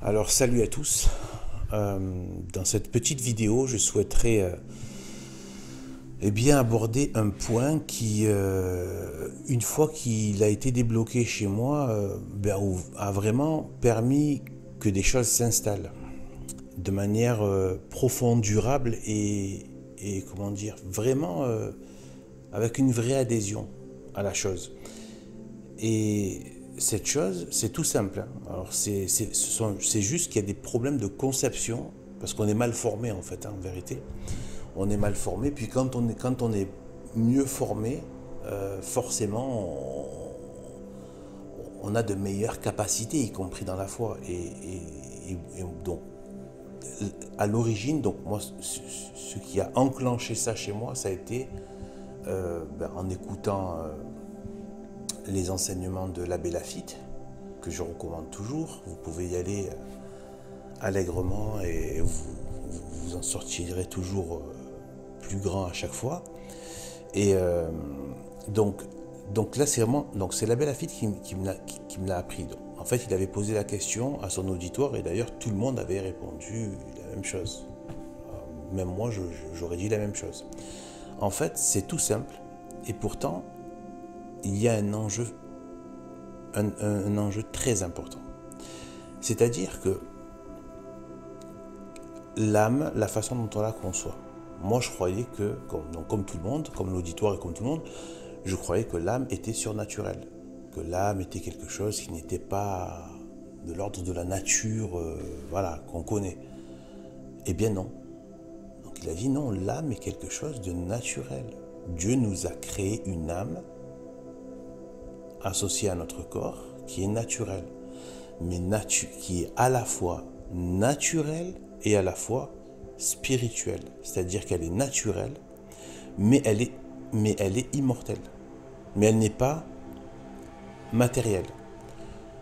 Alors salut à tous. Dans cette petite vidéo, je souhaiterais aborder un point qui, une fois qu'il a été débloqué chez moi, a vraiment permis que des choses s'installent de manière profonde, durable et comment dire, vraiment avec une vraie adhésion à la chose. Et cette chose, c'est tout simple. Hein. Alors c'est juste qu'il y a des problèmes de conception, parce qu'on est mal formé en fait, hein, en vérité. On est mal formé, puis quand on est mieux formé, forcément on a de meilleures capacités, y compris dans la foi. Et donc, à l'origine, donc moi, ce qui a enclenché ça chez moi, ça a été en écoutant les enseignements de l'abbé Laffitte, que je recommande toujours. Vous pouvez y aller allègrement et vous en sortirez toujours plus grand à chaque fois. Et donc là, c'est vraiment, donc c'est l'abbé Laffitte qui me l'a appris. Donc, en fait, il avait posé la question à son auditoire et d'ailleurs tout le monde avait répondu la même chose. Même moi, j'aurais dit la même chose. En fait, c'est tout simple et pourtant, il y a un enjeu très important. C'est-à-dire que l'âme, la façon dont on la conçoit, moi je croyais que, comme tout le monde, comme l'auditoire et comme tout le monde, je croyais que l'âme était surnaturelle, que l'âme était quelque chose qui n'était pas de l'ordre de la nature, qu'on connaît. Eh bien non. Donc il a dit non, l'âme est quelque chose de naturel. Dieu nous a créé une âme associée à notre corps qui est naturelle, mais qui est à la fois naturelle et à la fois spirituelle. C'est-à-dire qu'elle est naturelle, mais elle est immortelle. Mais elle n'est pas matérielle.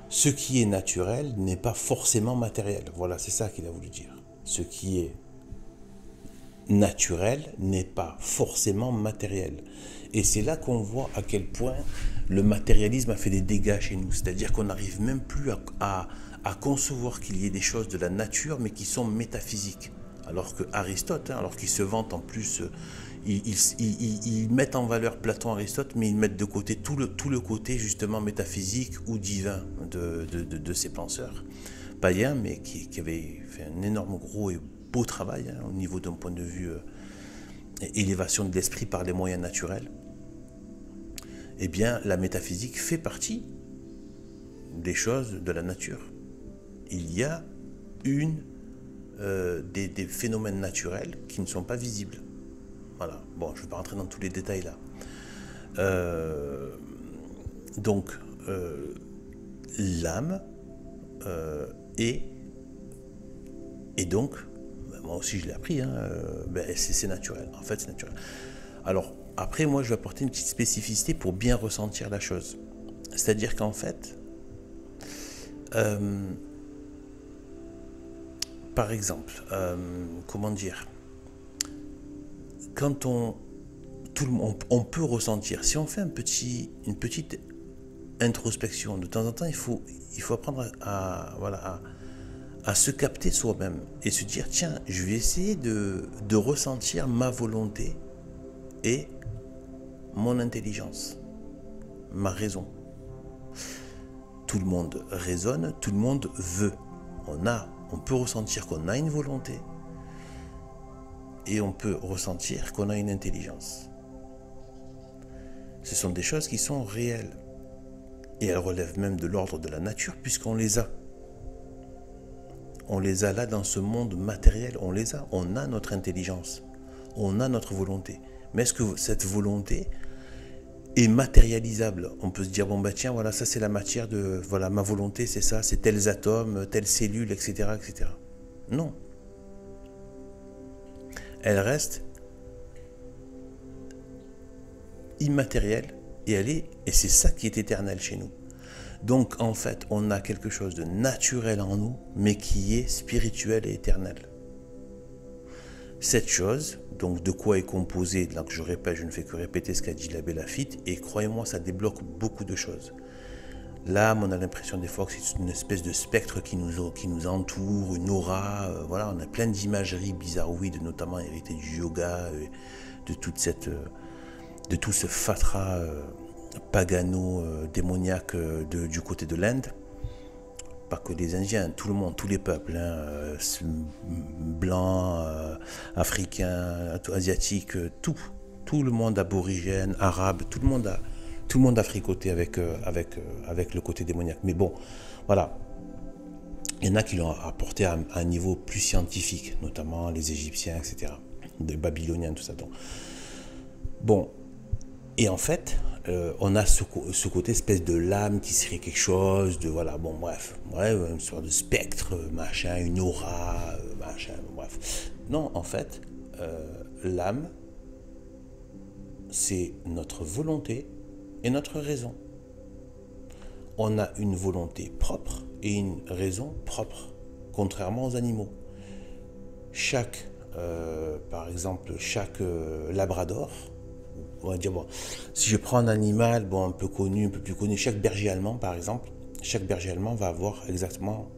Ce qui est naturel n'est pas forcément matériel. Voilà, c'est ça qu'il a voulu dire. Ce qui est naturel n'est pas forcément matériel. Et c'est là qu'on voit à quel point le matérialisme a fait des dégâts chez nous. C'est-à-dire qu'on n'arrive même plus à concevoir qu'il y ait des choses de la nature, mais qui sont métaphysiques. Alors que Aristote, alors qu'il se vante en plus, ils mettent en valeur Platon, Aristote, mais ils mettent de côté tout le côté justement métaphysique ou divin de ces penseurs païens, mais qui avaient fait un énorme gros et beau travail au niveau d'un point de vue élévation de l'esprit par les moyens naturels. Eh bien, la métaphysique fait partie des choses de la nature. Il y a des phénomènes naturels qui ne sont pas visibles. Voilà. Bon, je ne vais pas rentrer dans tous les détails là. L'âme et donc, moi aussi je l'ai appris, c'est naturel. En fait, c'est naturel. Alors, après, moi, je vais apporter une petite spécificité pour bien ressentir la chose. C'est-à-dire qu'en fait, par exemple, comment dire, quand on peut ressentir, si on fait une petite introspection, de temps en temps, il faut apprendre à se capter soi-même et se dire, tiens, je vais essayer de ressentir ma volonté et mon intelligence, ma raison. Tout le monde raisonne, tout le monde veut. On peut ressentir qu'on a une volonté et on peut ressentir qu'on a une intelligence. Ce sont des choses qui sont réelles et elles relèvent même de l'ordre de la nature puisqu'on les a. On les a là dans ce monde matériel, on les a. On a notre intelligence, on a notre volonté. Mais est-ce que cette volonté est matérialisable? On peut se dire, bon bah tiens, voilà, ça c'est la matière de, voilà, ma volonté c'est ça, c'est tels atomes, telles cellules, etc., etc. Non. Elle reste immatérielle et c'est ça qui est éternel chez nous. Donc en fait, on a quelque chose de naturel en nous, mais qui est spirituel et éternel. Cette chose, donc de quoi est composée, là que je ne fais que répéter ce qu'a dit l'abbé Laffitte, et croyez-moi, ça débloque beaucoup de choses. L'âme, on a l'impression des fois que c'est une espèce de spectre qui nous entoure, une aura. Voilà, on a plein d'imageries bizarroïdes, notamment héritées du yoga, de toute cette, de tout ce fatras pagano-démoniaque du côté de l'Inde. Pas que les Indiens, tout le monde, tous les peuples, hein, blancs, africains, asiatiques, tout le monde aborigène, arabe, tout le monde a fricoté avec le côté démoniaque. Mais bon, voilà. Il y en a qui l'ont apporté à un niveau plus scientifique, notamment les Égyptiens, etc., les Babyloniens, tout ça. Donc. Bon, et en fait, on a ce côté espèce de lame qui serait quelque chose de, voilà, bon, bref, une sorte de spectre, machin, une aura, machin, bref. Non, en fait, l'âme, c'est notre volonté et notre raison. On a une volonté propre et une raison propre, contrairement aux animaux. Par exemple, chaque labrador, on va dire, bon, si je prends un animal, bon, un peu plus connu, chaque berger allemand, par exemple, chaque berger allemand va avoir exactement,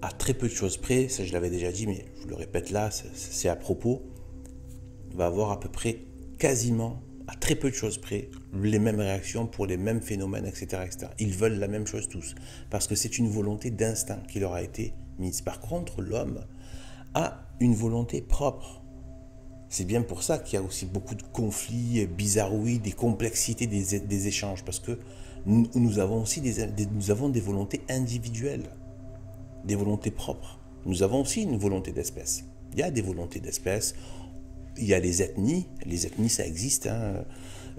à très peu de choses près, ça je l'avais déjà dit, mais je le répète là, c'est à propos, va avoir à peu près, quasiment, à très peu de choses près, les mêmes réactions pour les mêmes phénomènes, etc., etc. Ils veulent la même chose tous, parce que c'est une volonté d'instinct qui leur a été mise. Par contre, l'homme a une volonté propre. C'est bien pour ça qu'il y a aussi beaucoup de conflits bizarroïdes, des complexités des échanges, parce que nous avons aussi des volontés individuelles, des volontés propres. Nous avons aussi une volonté d'espèce. Il y a des volontés d'espèce, il y a les ethnies ça existe. Hein.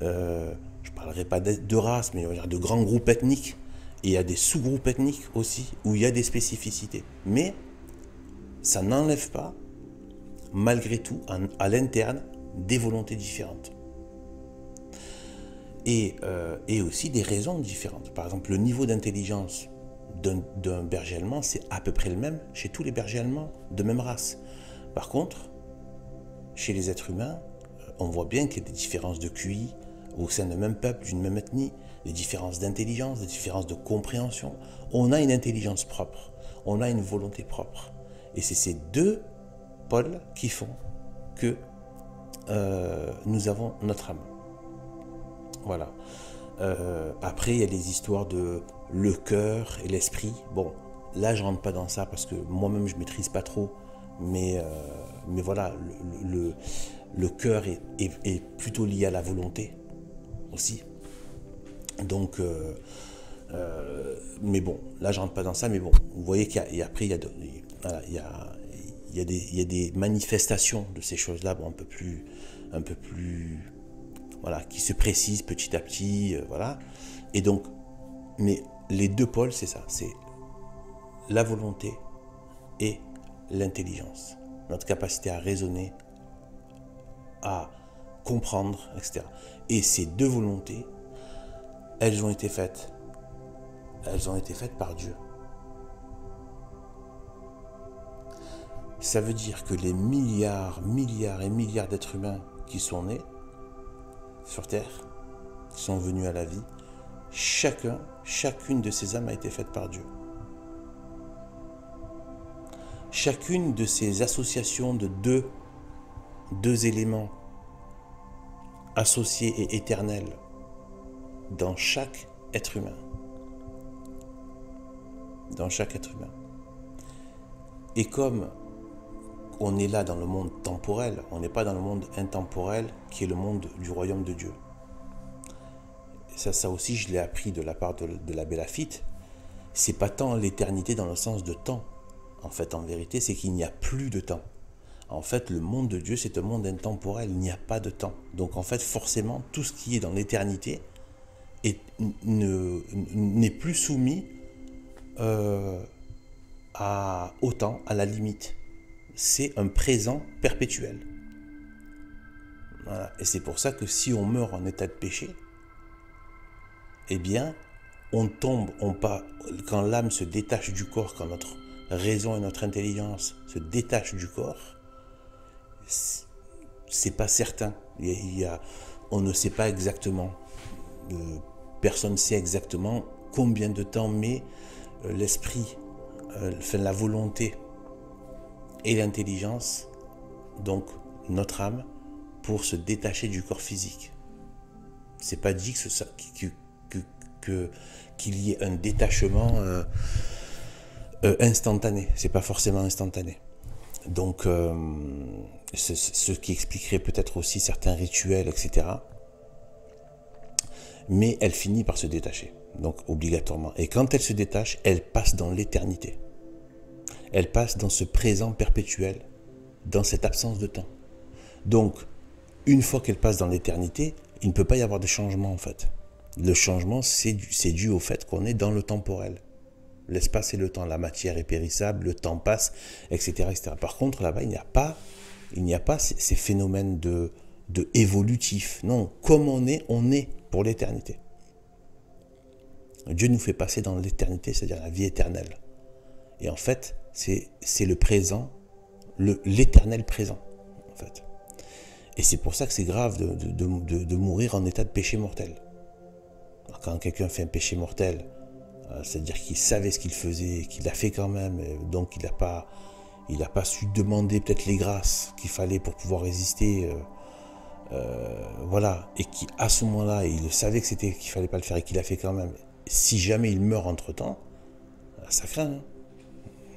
Je ne parlerai pas de race, mais il y a de grands groupes ethniques, et il y a des sous-groupes ethniques aussi, où il y a des spécificités. Mais ça n'enlève pas, malgré tout, à l'interne, des volontés différentes. Et aussi des raisons différentes. Par exemple, le niveau d'intelligence d'un berger allemand, c'est à peu près le même chez tous les bergers allemands de même race. Par contre, chez les êtres humains, on voit bien qu'il y a des différences de QI au sein d'un même peuple, d'une même ethnie, des différences d'intelligence, des différences de compréhension. On a une intelligence propre, on a une volonté propre. Et c'est ces deux pôles qui font que nous avons notre âme. Voilà. Après, il y a les histoires de le cœur et l'esprit. Bon, là, je rentre pas dans ça parce que moi-même, je maîtrise pas trop. Mais voilà, le cœur est plutôt lié à la volonté aussi. Donc, mais bon, là, je rentre pas dans ça. Mais bon, vous voyez qu'après, il y a des manifestations de ces choses-là, bon, un peu plus, voilà, qui se précisent petit à petit, voilà. Et donc, mais les deux pôles, c'est ça, c'est la volonté et l'intelligence, notre capacité à raisonner, à comprendre, etc. Et ces deux volontés, elles ont été faites par Dieu. Ça veut dire que les milliards et milliards d'êtres humains qui sont nés sur Terre, qui sont venus à la vie, chacune de ces âmes a été faite par Dieu. Chacune de ces associations de deux éléments associés et éternels dans chaque être humain. Dans chaque être humain. Et comme on est là dans le monde temporel, on n'est pas dans le monde intemporel qui est le monde du royaume de Dieu. Ça aussi, je l'ai appris de la part de l'abbé Laffitte. C'est pas tant l'éternité dans le sens de temps. En fait, en vérité, c'est qu'il n'y a plus de temps. En fait, le monde de Dieu, c'est un monde intemporel, il n'y a pas de temps. Donc en fait, forcément, tout ce qui est dans l'éternité n'est plus soumis au temps, à la limite. C'est un présent perpétuel. Voilà. Et c'est pour ça que si on meurt en état de péché, eh bien, on tombe, quand l'âme se détache du corps, quand notre raison et notre intelligence se détachent du corps, c'est pas certain. On ne sait pas exactement. Personne ne sait exactement combien de temps met l'esprit, la volonté et l'intelligence, donc notre âme, pour se détacher du corps physique. C'est pas dit qu'il y ait un détachement instantané. C'est pas forcément instantané. Donc, ce qui expliquerait peut-être aussi certains rituels, etc. Mais elle finit par se détacher, donc obligatoirement. Et quand elle se détache, elle passe dans l'éternité. Elle passe dans ce présent perpétuel, dans cette absence de temps. Donc, une fois qu'elle passe dans l'éternité, il ne peut pas y avoir de changement en fait. Le changement, c'est dû au fait qu'on est dans le temporel. L'espace et le temps, la matière est périssable, le temps passe, etc. etc. Par contre, là-bas, il n'y a pas ces phénomènes de évolutif. Non, comme on est pour l'éternité. Dieu nous fait passer dans l'éternité, c'est-à-dire la vie éternelle. Et en fait, c'est le présent, l'éternel présent, en fait. Et c'est pour ça que c'est grave de mourir en état de péché mortel. Alors, quand quelqu'un fait un péché mortel, c'est-à-dire qu'il savait ce qu'il faisait, qu'il l'a fait quand même, donc il n'a pas su demander peut-être les grâces qu'il fallait pour pouvoir résister, voilà, et qui à ce moment-là, il savait qu'il fallait pas le faire et qu'il l'a fait quand même. Si jamais il meurt entre-temps, ça craint. Hein.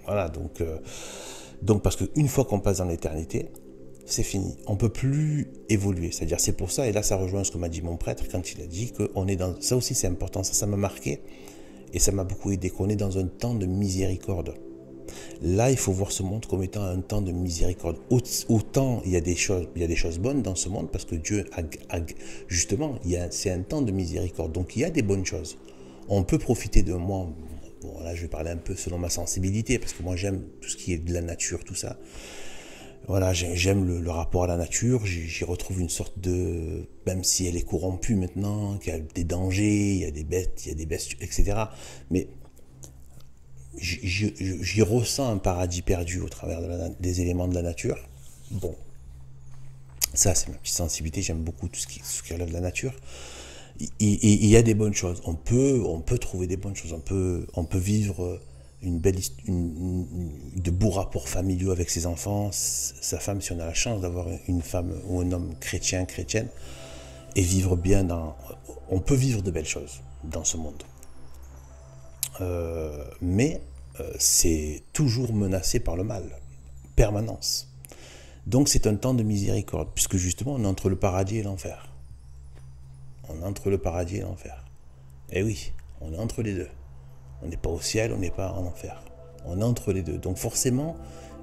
Voilà, donc parce qu'une fois qu'on passe dans l'éternité, c'est fini. On ne peut plus évoluer. C'est-à-dire, c'est pour ça, et là ça rejoint ce que m'a dit mon prêtre quand il a dit qu'on est dans... Ça aussi c'est important, ça m'a marqué et ça m'a beaucoup aidé, qu'on est dans un temps de miséricorde. Là, il faut voir ce monde comme étant un temps de miséricorde. Autant il y a des choses bonnes dans ce monde parce que Dieu justement, c'est un temps de miséricorde. Donc il y a des bonnes choses. On peut profiter de moi. Bon, là, je vais parler un peu selon ma sensibilité parce que moi j'aime tout ce qui est de la nature, tout ça. Voilà, j'aime le rapport à la nature, j'y retrouve une sorte de... Même si elle est corrompue maintenant, qu'il y a des dangers, il y a des bêtes, etc. Mais j'y ressens un paradis perdu au travers des éléments de la nature. Bon, ça c'est ma petite sensibilité, j'aime beaucoup tout ce qui relève de la nature. Il y a des bonnes choses, on peut trouver des bonnes choses, on peut vivre... de beaux rapports familiaux avec ses enfants, sa femme, si on a la chance d'avoir une femme ou un homme chrétienne, et vivre bien on peut vivre de belles choses dans ce monde. Mais c'est toujours menacé par le mal, permanence. Donc c'est un temps de miséricorde, puisque justement on est entre le paradis et l'enfer. On est entre le paradis et l'enfer. Et oui, on est entre les deux. On n'est pas au ciel, on n'est pas en enfer. On est entre les deux. Donc forcément,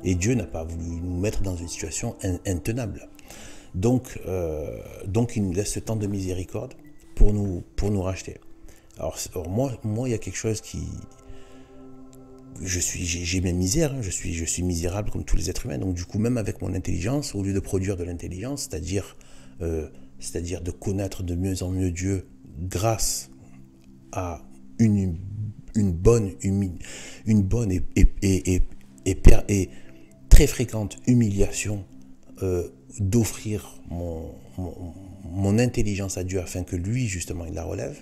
et Dieu n'a pas voulu nous mettre dans une situation intenable. Donc il nous laisse ce temps de miséricorde pour nous racheter. Alors moi, il y a quelque chose qui... J'ai mes misères, hein, je suis misérable comme tous les êtres humains. Donc du coup, même avec mon intelligence, au lieu de produire de l'intelligence, c'est-à-dire de connaître de mieux en mieux Dieu grâce à une bonne et très fréquente humiliation, d'offrir mon intelligence à Dieu afin que lui justement il la relève.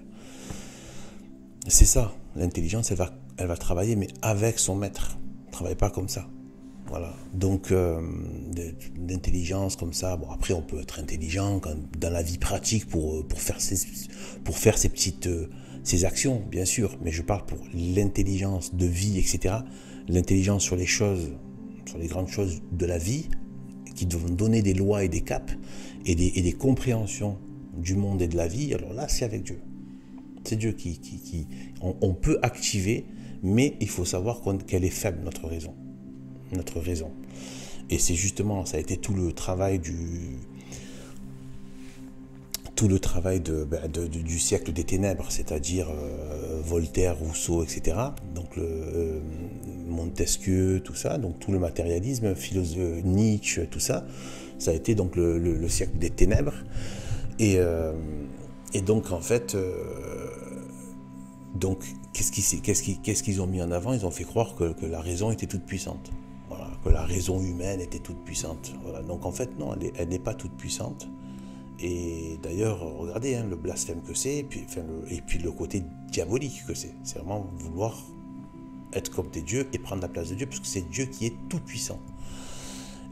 C'est ça, l'intelligence elle va travailler mais avec son maître, elle ne travaille pas comme ça. Voilà, donc l'intelligence comme ça, bon après on peut être intelligent dans la vie pratique pour faire ces petites ces actions, bien sûr, mais je parle pour l'intelligence de vie, etc. L'intelligence sur les choses, sur les grandes choses de la vie, qui vont donner des lois et des caps, et des compréhensions du monde et de la vie, alors là, c'est avec Dieu. C'est Dieu on peut activer, mais il faut savoir qu'elle est faible, notre raison. Et c'est justement, ça a été tout le travail du siècle des ténèbres, c'est-à-dire Voltaire, Rousseau, etc. Donc Montesquieu, tout ça, donc tout le matérialisme, Nietzsche, tout ça, ça a été donc le siècle des ténèbres. Et donc en fait, donc qu'est-ce qu'ils ont mis en avant? Ils ont fait croire que la raison était toute puissante. Voilà, que la raison humaine était toute puissante. Voilà. Donc en fait non, elle n'est pas toute puissante. Et d'ailleurs, regardez le blasphème que c'est, et puis le côté diabolique que c'est. C'est vraiment vouloir être comme des dieux et prendre la place de Dieu, parce que c'est Dieu qui est tout puissant.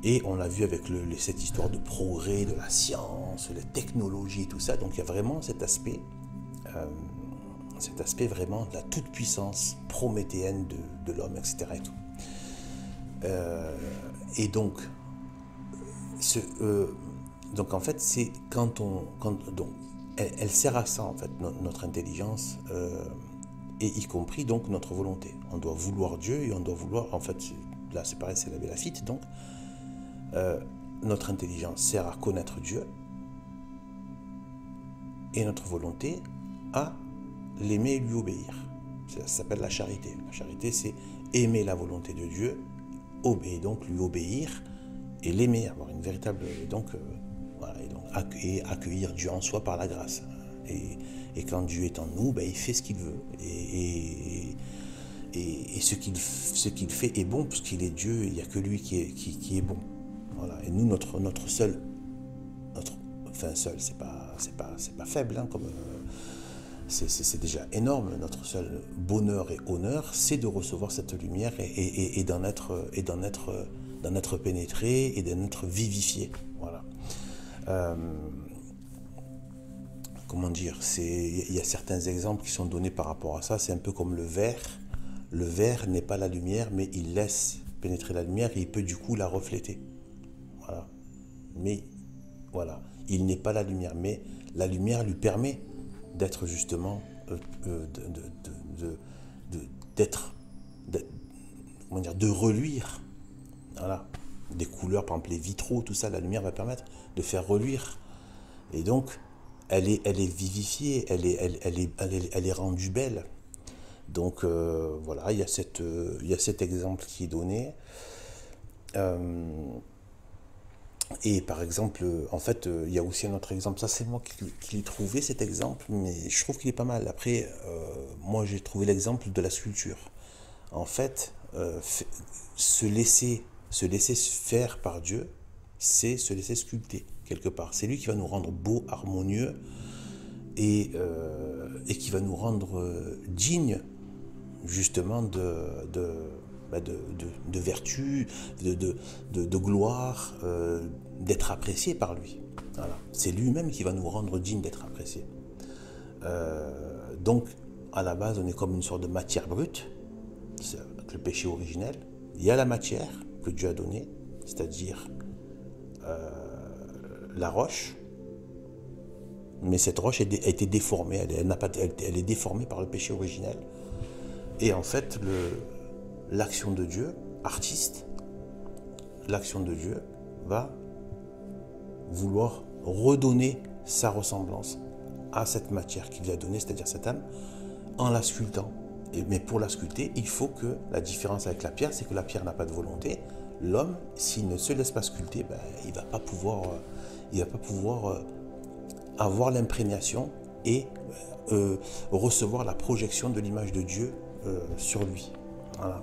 Et on l'a vu avec cette histoire de progrès, de la science, les technologies, tout ça. Donc il y a vraiment cet aspect vraiment de la toute-puissance prométhéenne de l'homme, etc. Et tout. Et donc, donc en fait, c'est donc, elle sert à ça, en fait, notre intelligence, et y compris donc notre volonté. On doit vouloir Dieu et on doit vouloir, en fait, là c'est pareil, c'est la Bélafite, donc notre intelligence sert à connaître Dieu et notre volonté à l'aimer et lui obéir. Ça s'appelle la charité. La charité, c'est aimer la volonté de Dieu, donc lui obéir et l'aimer, avoir une véritable... voilà, et accueillir Dieu en soi par la grâce. Et quand Dieu est en nous, il fait ce qu'il veut. Et ce qu'il fait est bon, parce qu'il est Dieu, il n'y a que lui qui est bon. Voilà. Et nous, notre seul, c'est pas faible, comme c'est déjà énorme. Notre seul bonheur et honneur, c'est de recevoir cette lumière et d'en être pénétré et d'en être vivifié. Voilà. Comment dire, il y a certains exemples qui sont donnés par rapport à ça. C'est un peu comme le verre. Le verre n'est pas la lumière, mais il laisse pénétrer la lumière et il peut du coup la refléter. Voilà. Mais voilà, il n'est pas la lumière, mais la lumière lui permet d'être justement, de reluire. Voilà. Des couleurs, par exemple les vitraux, tout ça, la lumière va permettre de faire reluire. Et donc, elle est vivifiée, elle est rendue belle. Donc voilà, il y a cet exemple qui est donné. Et par exemple, en fait, il y a aussi un autre exemple. Ça, c'est moi qui l'ai trouvé, cet exemple, mais je trouve qu'il est pas mal. Après, moi, j'ai trouvé l'exemple de la sculpture. En fait, se laisser faire par Dieu, c'est se laisser sculpter, quelque part. C'est lui qui va nous rendre beaux, harmonieux, et qui va nous rendre dignes, justement, de vertu, de gloire, d'être apprécié par lui. Voilà. C'est lui-même qui va nous rendre dignes d'être appréciés. Donc, à la base, on est comme une sorte de matière brute, c'est le péché originel. Il y a la matière que Dieu a donnée, c'est-à-dire la roche, mais cette roche a été déformée, elle est déformée par le péché originel. Et en fait, l'action de Dieu, artiste, l'action de Dieu va vouloir redonner sa ressemblance à cette matière qu'il lui a donnée, c'est-à-dire cette âme, en la sculptant. Mais pour la sculpter, il faut que la différence avec la pierre, c'est que la pierre n'a pas de volonté. L'homme, s'il ne se laisse pas sculpter, il ne va pas pouvoir avoir l'imprégnation et recevoir la projection de l'image de Dieu sur lui. Voilà.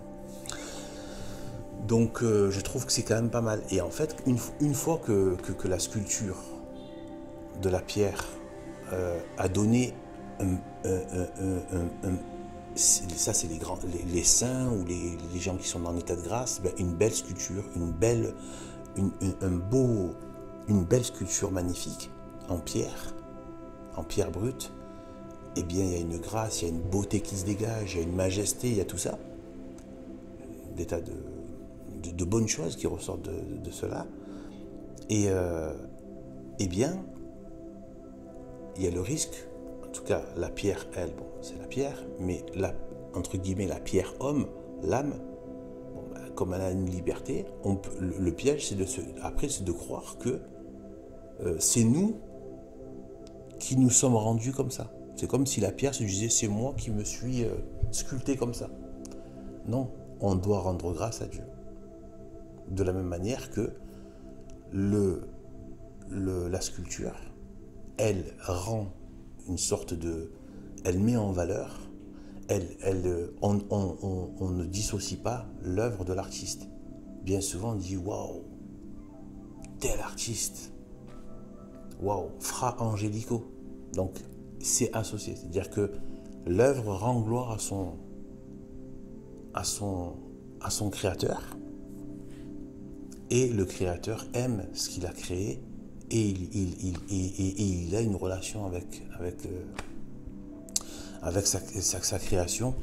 Donc je trouve que c'est quand même pas mal. Et en fait, une fois que la sculpture de la pierre a donné ça c'est les saints ou les gens qui sont en état de grâce, une belle sculpture, une belle sculpture magnifique en pierre brute, eh bien il y a une grâce, il y a une beauté qui se dégage, il y a une majesté, il y a tout ça, des tas de bonnes choses qui ressortent de cela. Et eh bien il y a le risque, en tout cas la pierre, elle, c'est la pierre, mais entre guillemets la pierre homme, l'âme, comme elle a une liberté, le piège c'est de croire que c'est nous qui nous sommes rendus comme ça. C'est comme si la pierre se disait, c'est moi qui me suis sculpté comme ça. Non, on doit rendre grâce à Dieu. De la même manière que la sculpture, elle rend une sorte de... Elle met en valeur, on ne dissocie pas l'œuvre de l'artiste. Bien souvent, on dit, waouh, tel artiste, waouh, fra angelico. Donc, c'est associé. C'est-à-dire que l'œuvre rend gloire à son créateur, et le créateur aime ce qu'il a créé, et il a une relation avec sa création,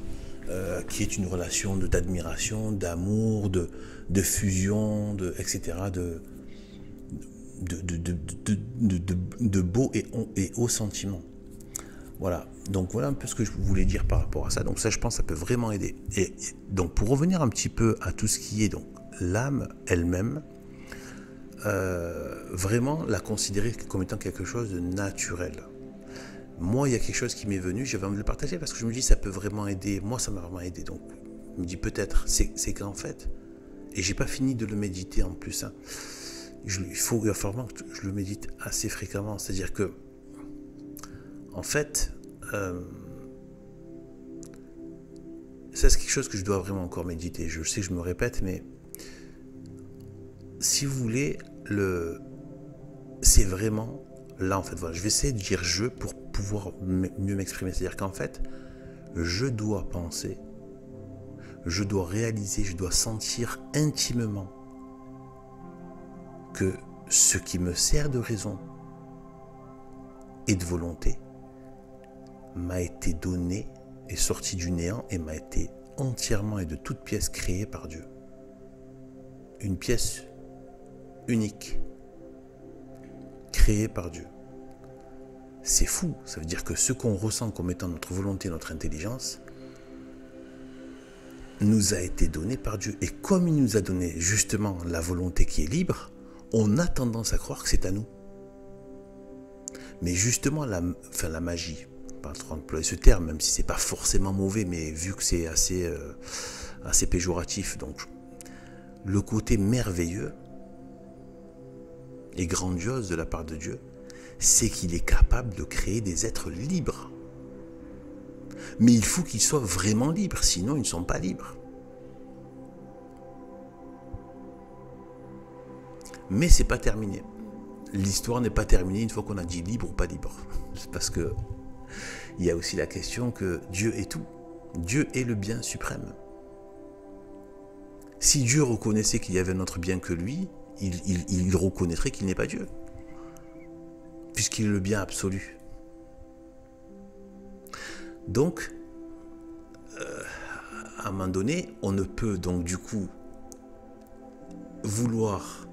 qui est une relation d'admiration, d'amour, de fusion, etc., de beaux et hauts sentiments. Voilà, donc voilà un peu ce que je voulais dire par rapport à ça. Donc ça, je pense, ça peut vraiment aider. Et donc pour revenir un petit peu à tout ce qui est donc l'âme elle-même, vraiment la considérer comme étant quelque chose de naturel. Moi, il y a quelque chose qui m'est venu, j'avais envie de le partager parce que je me dis ça peut vraiment aider. Moi, ça m'a vraiment aidé. Donc je me dis peut-être, c'est qu'en fait, et j'ai pas fini de le méditer en plus, hein, il va falloir que je le médite assez fréquemment. C'est-à-dire que en fait, ça c'est quelque chose que je dois vraiment encore méditer. Je sais que je me répète, mais si vous voulez, c'est vraiment là en fait. Voilà, je vais essayer de dire je pour pouvoir mieux m'exprimer. C'est-à-dire qu'en fait, je dois penser, je dois réaliser, je dois sentir intimement que ce qui me sert de raison et de volonté m'a été donné et sorti du néant et m'a été entièrement et de toutes pièces créé par Dieu. Une pièce unique, créée par Dieu. C'est fou, ça veut dire que ce qu'on ressent comme étant notre volonté, notre intelligence, nous a été donné par Dieu. Et comme il nous a donné justement la volonté qui est libre, on a tendance à croire que c'est à nous. Mais justement, la magie, pas trop employer ce terme, même si c'est pas forcément mauvais, mais vu que c'est assez péjoratif, donc le côté merveilleux et grandiose de la part de Dieu, c'est qu'il est capable de créer des êtres libres. Mais il faut qu'ils soient vraiment libres, sinon ils ne sont pas libres. Mais c'est pas terminé. L'histoire n'est pas terminée une fois qu'on a dit libre ou pas libre. C'est parce que il y a aussi la question que Dieu est tout. Dieu est le bien suprême. Si Dieu reconnaissait qu'il y avait un autre bien que lui, il reconnaîtrait qu'il n'est pas Dieu, puisqu'il est le bien absolu. Donc, à un moment donné, on ne peut donc du coup vouloir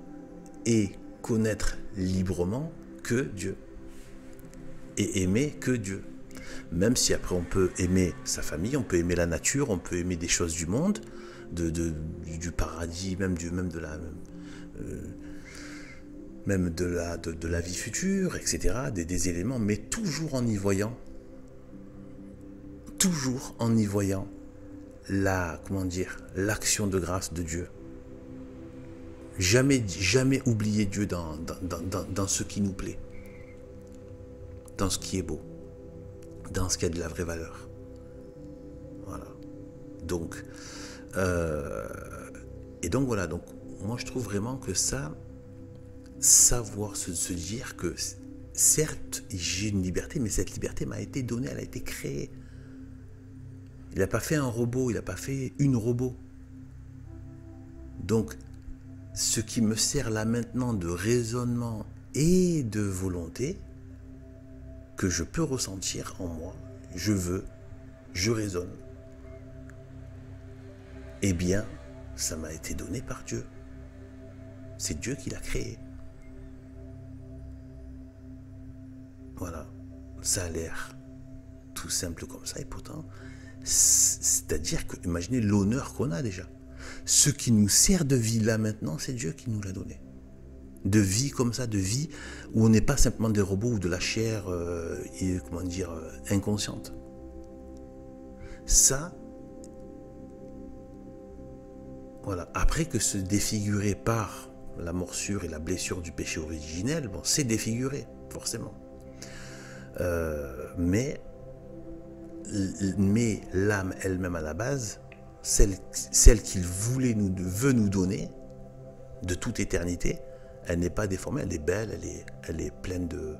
et connaître librement que Dieu, et aimer que Dieu. Même si après on peut aimer sa famille, on peut aimer la nature, on peut aimer des choses du monde, du paradis, même de la vie future, etc., des éléments, mais toujours en y voyant l'action de grâce de Dieu. Jamais oublier Dieu dans ce qui nous plaît, dans ce qui est beau, dans ce qui a de la vraie valeur. Voilà. Donc, et donc voilà, donc moi je trouve vraiment que ça, savoir se dire que certes j'ai une liberté, mais cette liberté m'a été donnée, elle a été créée. Il n'a pas fait un robot, il n'a pas fait une robot. Donc ce qui me sert là maintenant de raisonnement et de volonté, que je peux ressentir en moi, je raisonne, eh bien, ça m'a été donné par Dieu. C'est Dieu qui l'a créé. Voilà, ça a l'air tout simple comme ça, et pourtant, c'est-à-dire que, imaginez l'honneur qu'on a déjà. Ce qui nous sert de vie là maintenant, c'est Dieu qui nous l'a donné. De vie comme ça, de vie où on n'est pas simplement des robots ou de la chair inconsciente. Ça, voilà. Après que se défigurer par la morsure et la blessure du péché originel, bon, c'est défiguré, forcément. Mais l'âme elle-même à la base, celle qu'il veut nous donner de toute éternité, Elle n'est pas déformée, elle est belle, elle est pleine de...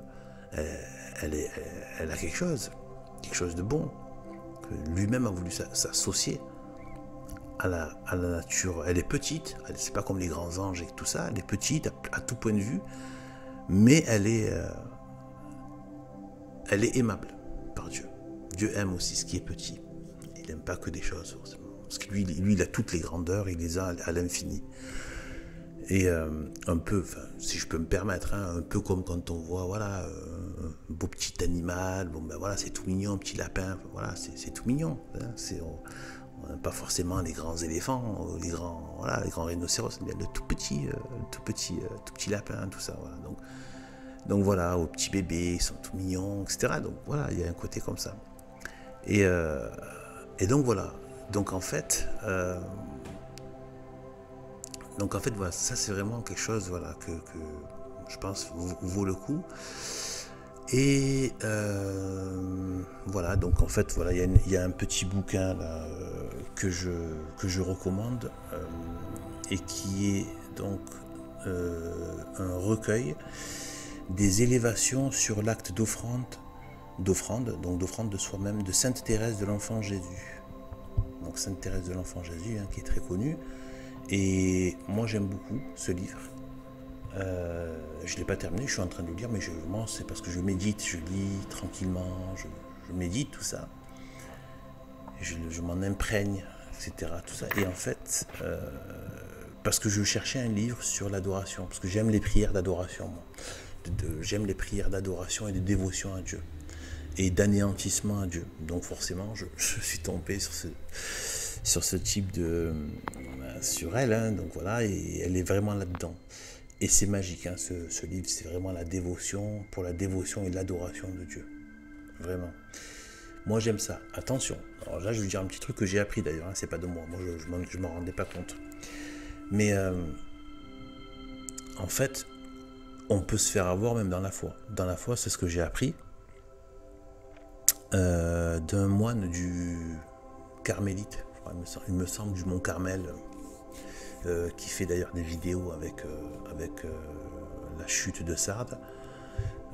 Elle, elle a quelque chose de bon. Que lui-même a voulu s'associer à la nature. Elle est petite, c'est pas comme les grands anges et tout ça, elle est petite à tout point de vue, mais elle est aimable par Dieu. Dieu aime aussi ce qui est petit. Il n'aime pas que des choses, forcément. Parce que lui, il a toutes les grandeurs, il les a à l'infini. Et un peu, si je peux me permettre, hein, un peu comme quand on voit, voilà, un beau petit animal, bon ben voilà, c'est tout mignon, un petit lapin, voilà, c'est tout mignon. Hein, on n'aime pas forcément les grands éléphants, les grands rhinocéros, mais le tout petit lapin, tout ça. Voilà. Donc voilà, aux petits bébés, ils sont tout mignons, etc. Donc voilà, il y a un côté comme ça. Et donc voilà. Donc en fait, voilà, ça c'est vraiment quelque chose, voilà, que je pense vaut le coup. Et voilà, donc en fait, voilà, il y a un petit bouquin là, que je recommande et qui est donc un recueil des élévations sur l'acte d'offrande de soi-même de Sainte Thérèse de l'Enfant Jésus. Donc Sainte Thérèse de l'Enfant Jésus, hein, qui est très connue. Et moi j'aime beaucoup ce livre. Je ne l'ai pas terminé, je suis en train de le lire, mais c'est parce que je médite, je lis tranquillement, je médite tout ça. Je m'en imprègne, etc. Tout ça. Et en fait, parce que je cherchais un livre sur l'adoration, parce que j'aime les prières d'adoration, moi. J'aime les prières d'adoration et de dévotion à Dieu et d'anéantissement à Dieu. Donc forcément, je suis tombé sur ce type de... sur elle, hein, donc voilà, et elle est vraiment là-dedans. Et c'est magique, hein, ce livre, c'est vraiment la dévotion, pour la dévotion et l'adoration de Dieu. Vraiment. Moi, j'aime ça. Attention. Alors là, je vais vous dire un petit truc que j'ai appris d'ailleurs, hein, c'est pas de moi. Moi, je m'en rendais pas compte. Mais en fait, on peut se faire avoir même dans la foi. Dans la foi, c'est ce que j'ai appris d'un moine du Carmélite, il me semble du Mont Carmel, qui fait d'ailleurs des vidéos avec la chute de Sardes.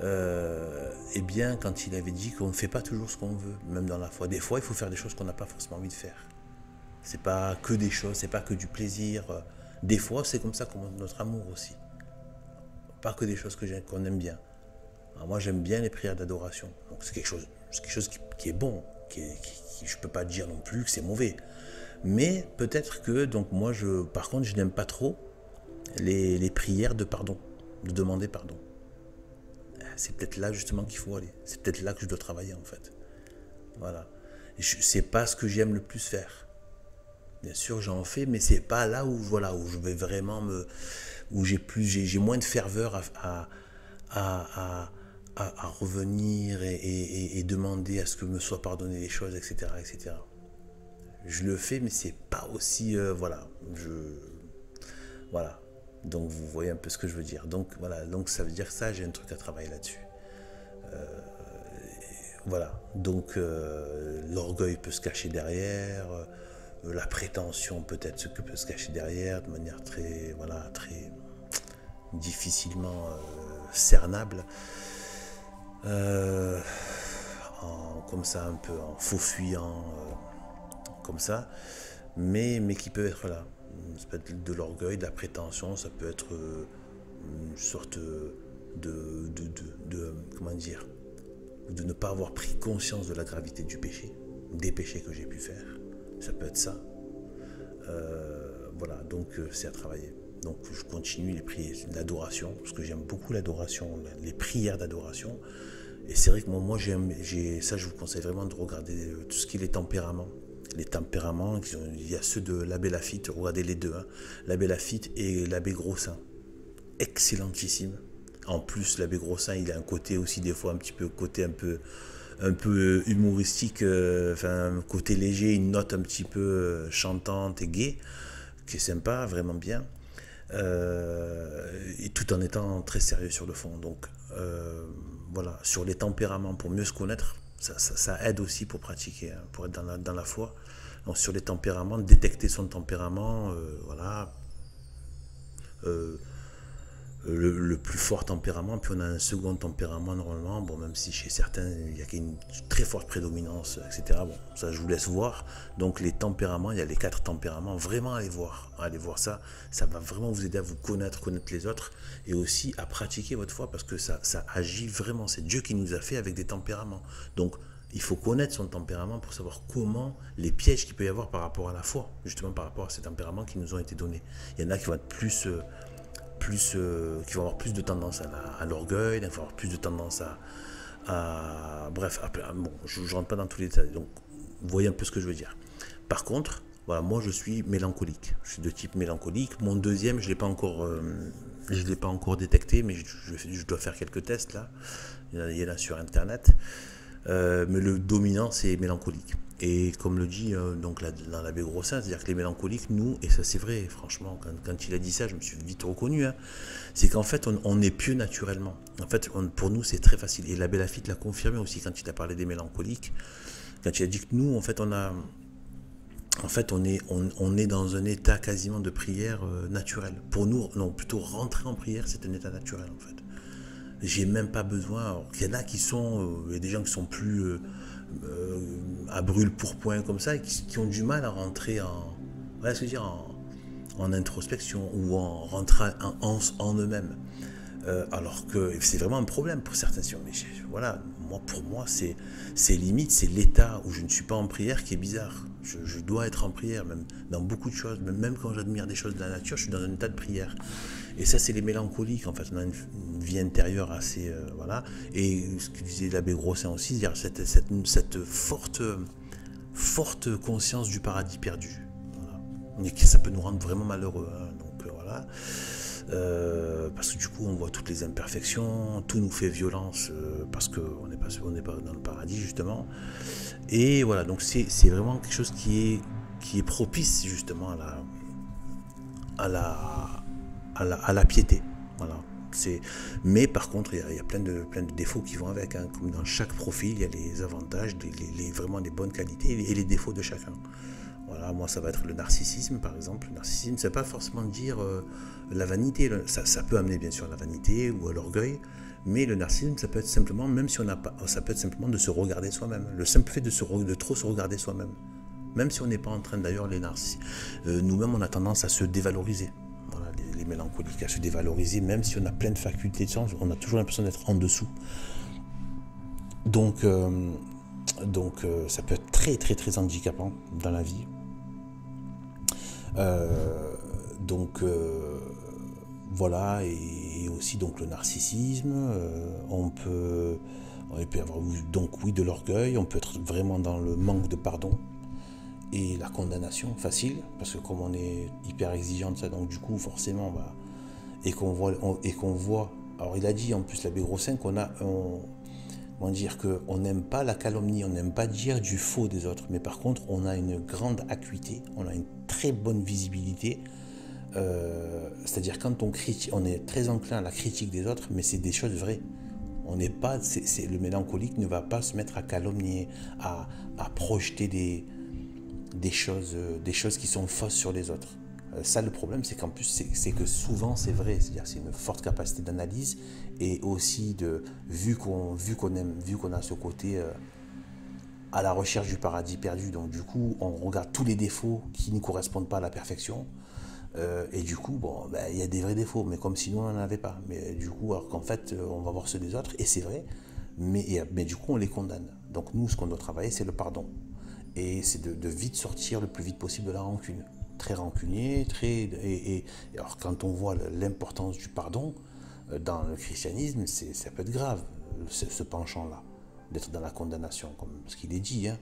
Et bien, quand il avait dit qu'on ne fait pas toujours ce qu'on veut, même dans la foi. Des fois, il faut faire des choses qu'on n'a pas forcément envie de faire. C'est pas que des choses, c'est pas que du plaisir. Des fois, c'est comme ça qu'on montre notre amour aussi. Pas que des choses qu'on aime bien. Alors moi, j'aime bien les prières d'adoration. Donc c'est quelque chose qui est bon, qui je peux pas dire non plus que c'est mauvais. Mais peut-être que, donc moi, par contre, je n'aime pas trop les prières de pardon, de demander pardon. C'est peut-être là justement qu'il faut aller. C'est peut-être là que je dois travailler en fait. Voilà. C'est pas ce que j'aime le plus faire. Bien sûr, j'en fais, mais c'est pas là où je vais vraiment où j'ai moins de ferveur à revenir et demander à ce que me soient pardonnées les choses, etc., etc. Je le fais, mais c'est pas aussi voilà. Donc vous voyez un peu ce que je veux dire. Donc voilà, donc ça veut dire que ça, j'ai un truc à travailler là-dessus. Voilà. Donc l'orgueil peut se cacher derrière, la prétention peut-être ce que peut se cacher derrière, de manière très difficilement cernable, comme ça un peu en faux fuyant, comme ça, mais qui peut être là. Ça peut être de l'orgueil, de la prétention, ça peut être une sorte comment dire, de ne pas avoir pris conscience de la gravité du péché, des péchés que j'ai pu faire. Ça peut être ça. Voilà, donc c'est à travailler. Donc je continue les prières, l'adoration, parce que j'aime beaucoup l'adoration, les prières d'adoration. Et c'est vrai que moi ça je vous conseille vraiment de regarder tout ce qui est les tempéraments. Les tempéraments, il y a ceux de l'abbé Laffitte, regardez les deux, hein, l'abbé Laffitte et l'abbé Grossin. Excellentissime. En plus, l'abbé Grossin, il a un côté aussi des fois un peu humoristique, un côté léger, une note un petit peu chantante et gaie, qui est sympa, vraiment bien, et tout en étant très sérieux sur le fond. Donc voilà, sur les tempéraments, pour mieux se connaître, ça aide aussi pour pratiquer, hein, pour être dans la foi. Donc sur les tempéraments, détecter son tempérament, voilà. le plus fort tempérament, puis on a un second tempérament normalement, bon, même si chez certains il y a une très forte prédominance, etc. Bon, ça je vous laisse voir. Donc les tempéraments, il y a les 4 tempéraments, vraiment allez voir ça, ça va vraiment vous aider à vous connaître les autres, et aussi à pratiquer votre foi, parce que ça agit vraiment, c'est Dieu qui nous a fait avec des tempéraments. Donc il faut connaître son tempérament pour savoir comment, les pièges qu'il peut y avoir par rapport à la foi, justement par rapport à ces tempéraments qui nous ont été donnés. Il y en a qui vont être qui vont avoir plus de tendance à l'orgueil, qui vont avoir plus de tendance bref, bon, je ne rentre pas dans tous les détails, donc vous voyez un peu ce que je veux dire. Par contre, voilà, moi je suis mélancolique, je suis de type mélancolique. Mon deuxième, je ne l'ai pas encore détecté, mais je dois faire quelques tests là, il y en a sur internet. Mais le dominant, c'est mélancolique. Et comme le dit donc dans l'abbé Grossin, c'est-à-dire que les mélancoliques, nous, et ça c'est vrai, franchement, quand il a dit ça, je me suis vite reconnu, hein, c'est qu'en fait, on est pieux naturellement. En fait, pour nous, c'est très facile. Et l'abbé Laffitte l'a confirmé aussi quand il a parlé des mélancoliques, quand il a dit que nous, en fait, on est dans un état quasiment de prière naturel. Pour nous, non, plutôt rentrer en prière, c'est un état naturel, en fait. J'ai même pas besoin. Il y en a qui sont, il y a des gens qui sont plus à brûle-pourpoint comme ça, et qui ont du mal à rentrer voilà ce que je veux dire, en introspection, ou en rentrer en eux-mêmes. Alors que c'est vraiment un problème pour certains. Mais voilà, pour moi, c'est limite, c'est l'état où je ne suis pas en prière qui est bizarre. Je dois être en prière, même dans beaucoup de choses, même quand j'admire des choses de la nature, je suis dans un état de prière. Et ça, c'est les mélancoliques, en fait. On a une vie intérieure assez... voilà. Et ce que disait l'abbé Grossin aussi, c'est-à-dire cette forte conscience du paradis perdu. Voilà. Et que ça peut nous rendre vraiment malheureux. Hein. Donc, voilà. Parce que du coup, on voit toutes les imperfections, tout nous fait violence, parce qu'on n'est pas dans le paradis, justement. Et voilà, donc c'est vraiment quelque chose qui est propice, justement, à la piété. Voilà. Mais par contre, il y a plein de défauts qui vont avec. Hein. Comme dans chaque profil, il y a les avantages, vraiment les bonnes qualités et les défauts de chacun. Voilà, moi, ça va être le narcissisme, par exemple. Le narcissisme, ça ne veut pas forcément dire la vanité. Ça peut amener, bien sûr, à la vanité ou à l'orgueil. Mais le narcissisme, ça peut être simplement, même si on n'a pas, ça peut être simplement de se regarder soi-même. Le simple fait de trop se regarder soi-même. Même si on n'est pas en train, d'ailleurs, les narcissiques, nous-mêmes, on a tendance à se dévaloriser. Voilà, les mélancoliques, à se dévaloriser, même si on a plein de facultés de sens, on a toujours l'impression d'être en dessous. Donc, ça peut être très, très, très handicapant dans la vie. Voilà, et aussi donc le narcissisme, on peut avoir donc oui de l'orgueil, on peut être vraiment dans le manque de pardon et la condamnation facile, parce que comme on est hyper exigeant de ça, donc du coup forcément et qu'on voit, alors il a dit en plus l'abbé Grossin qu'on n'aime pas la calomnie, on n'aime pas dire du faux des autres, mais par contre on a une grande acuité, on a une très bonne visibilité, c'est-à-dire quand on critique, on est très enclin à la critique des autres, mais c'est des choses vraies. On n'est pas, le mélancolique ne va pas se mettre à calomnier, à projeter des choses qui sont fausses sur les autres. Ça, le problème, c'est qu'en plus, c'est que souvent c'est vrai, c'est-à-dire c'est une forte capacité d'analyse, et aussi vu qu'on a ce côté à la recherche du paradis perdu, donc du coup on regarde tous les défauts qui ne correspondent pas à la perfection, et du coup il y a des vrais défauts, mais comme si nous on n'en avait pas, mais du coup alors qu'en fait on va voir ceux des autres, et c'est vrai, mais du coup on les condamne. Donc nous, ce qu'on doit travailler, c'est le pardon, et c'est de vite sortir le plus vite possible de la rancune. Très rancunier, et alors quand on voit l'importance du pardon dans le christianisme, ça peut être grave, ce penchant-là, d'être dans la condamnation, comme ce qu'il est dit, hein,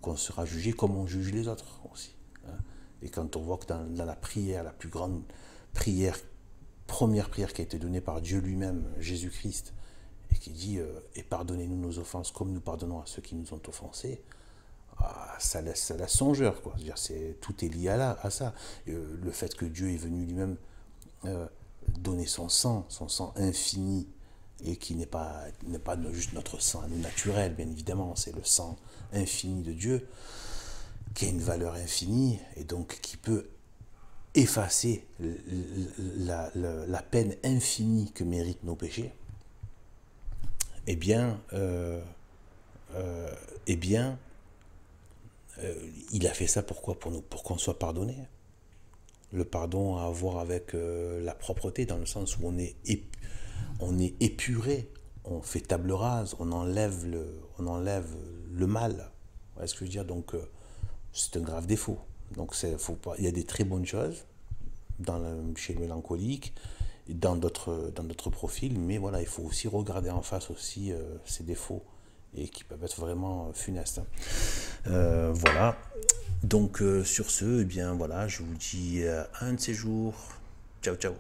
qu'on sera jugé comme on juge les autres aussi. Hein. Et quand on voit que dans la prière, la plus grande prière, première prière qui a été donnée par Dieu lui-même, Jésus-Christ, et qui dit et pardonnez-nous nos offenses comme nous pardonnons à ceux qui nous ont offensés, ça laisse songeur, quoi. Tout est lié à ça. Le fait que Dieu est venu lui-même donner son sang infini, et qui n'est pas juste notre sang naturel, bien évidemment, c'est le sang infini de Dieu, qui a une valeur infinie, et donc qui peut effacer la peine infinie que méritent nos péchés, eh bien, eh bien il a fait ça pourquoi? Pour qu'on soit pardonné. Le pardon a à voir avec la propreté, dans le sens où on est épuré, on fait table rase, on enlève le mal. Vous voyez ce que je veux dire? Donc, c'est un grave défaut. Donc, faut pas, il y a des très bonnes choses chez le mélancolique, dans d'autres profils, mais voilà, il faut aussi regarder en face aussi ces défauts, et qui peuvent être vraiment funestes. Voilà. Donc, sur ce, eh bien, voilà, je vous dis à un de ces jours. Ciao, ciao.